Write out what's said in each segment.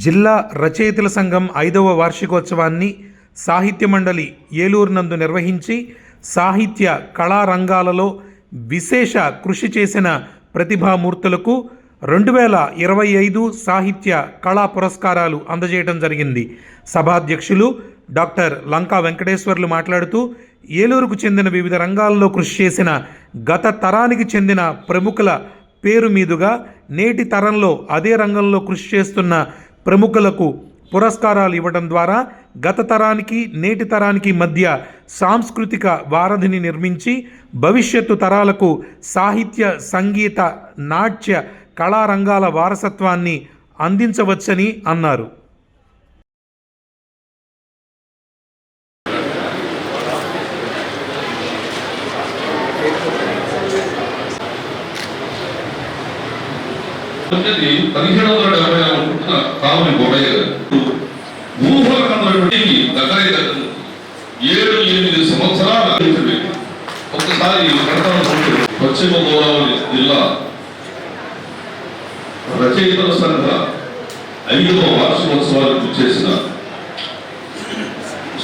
జిల్లా రచయితల సంఘం 5వ వార్షికోత్సవాన్ని సాహిత్య మండలి ఏలూరు నందు నిర్వహించి సాహిత్య కళారంగాలలో విశేష కృషి చేసిన ప్రతిభామూర్తులకు 2025 సాహిత్య కళా పురస్కారాలు అందజేయడం జరిగింది. సభాధ్యక్షులు డాక్టర్ లంకా వెంకటేశ్వర్లు మాట్లాడుతూ ఏలూరుకు చెందిన వివిధ రంగాల్లో కృషి చేసిన గత తరానికి చెందిన ప్రముఖుల పేరు మీదుగా నేటి తరంలో అదే రంగంలో కృషి చేస్తున్న ప్రముఖులకు పురస్కారాలు ఇవ్వడం ద్వారా గత తరానికి నేటి తరానికి మధ్య సాంస్కృతిక వారధిని నిర్మించి భవిష్యత్తు తరాలకు సాహిత్య సంగీత నాట్య కళారంగాల వారసత్వాన్ని అందించవచ్చని అన్నారు. ఒకసారి పశ్చిమ గోదావరి జిల్లా రచయితల సంఘ 5వ వార్షికోత్సవాలకు చేసిన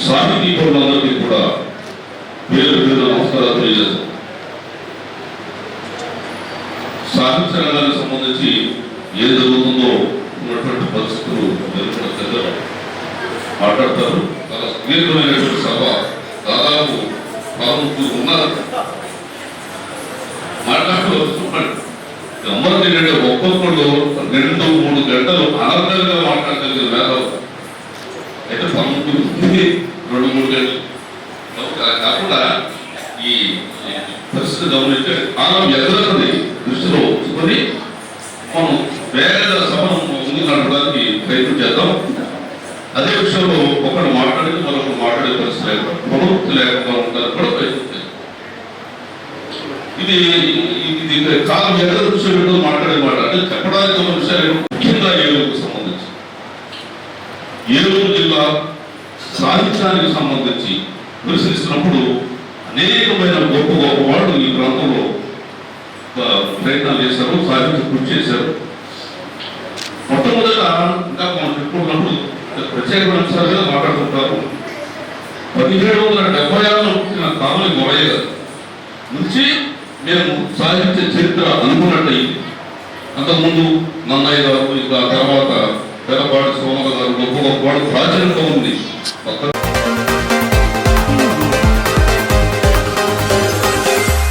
సాహితీ పనులందరికీ కూడా పేరు పేరు నమస్కారాలు తెలియజేస్తాం. సాహిత్య రంగానికి సంబంధించి ఏం జరుగుతుందో ఉన్నటువంటి పరిస్థితులు పెద్దలు మాట్లాడతారు. చాలా సుదీర్ఘమైనటువంటి సభ, దాదాపు 13 ఉన్నారు మాట్లాడుతున్నాడు. గమ్మలు ఏంటంటే ఒక్కొక్కడు 2-3 గంటలు ఆనందంగా మాట్లాడగలిగిన వేళ అయితే 13 2-3 గంటలు కాకుండా ఈ పరిస్థితి గమనించే కాలం ఎదురని దృష్టిలో ఉంచుకొని మనం వేగ సభను ముందుకు నడపడానికి ప్రయత్నం చేద్దాం. అదే విషయంలో ఒకరు మాట్లాడితే మరొకరు మాట్లాడే పరిస్థితి లేకుండా ఉంటారు కూడా ప్రయత్నం చేద్దాం. ఇది కాలం ఎదురు దృష్టిలో మాట్లాడే మాట అంటే చెప్పడానికి ఉన్న విషయాలు ముఖ్యంగా ఏలూరుకు సంబంధించి ఏలూరు జిల్లా సాహిత్యానికి సంబంధించి పరిశీలిస్తున్నప్పుడు అనేకమైన గొప్ప గొప్ప వాళ్ళు ఈ ప్రాంతంలో ప్రయత్నాలు చేశారు, సాహిత్య కృషి చేశారు. మొట్టమొదట ఇంకా మనం చెప్పుకున్నప్పుడు ప్రత్యేకమైన అంశాలుగా మాట్లాడుతుంటారు. 1776లో పుట్టిన కామని గొడయ్య నుంచి మేము సాహిత్య చరిత్ర అనుకున్నట్టయింది. అంతకుముందు నన్నయ్య గారు, ఇంకా తర్వాత పెద్దపాటి సోమగ గారు గొప్ప గొప్ప వాడు ప్రాచీనంగా ఉంది.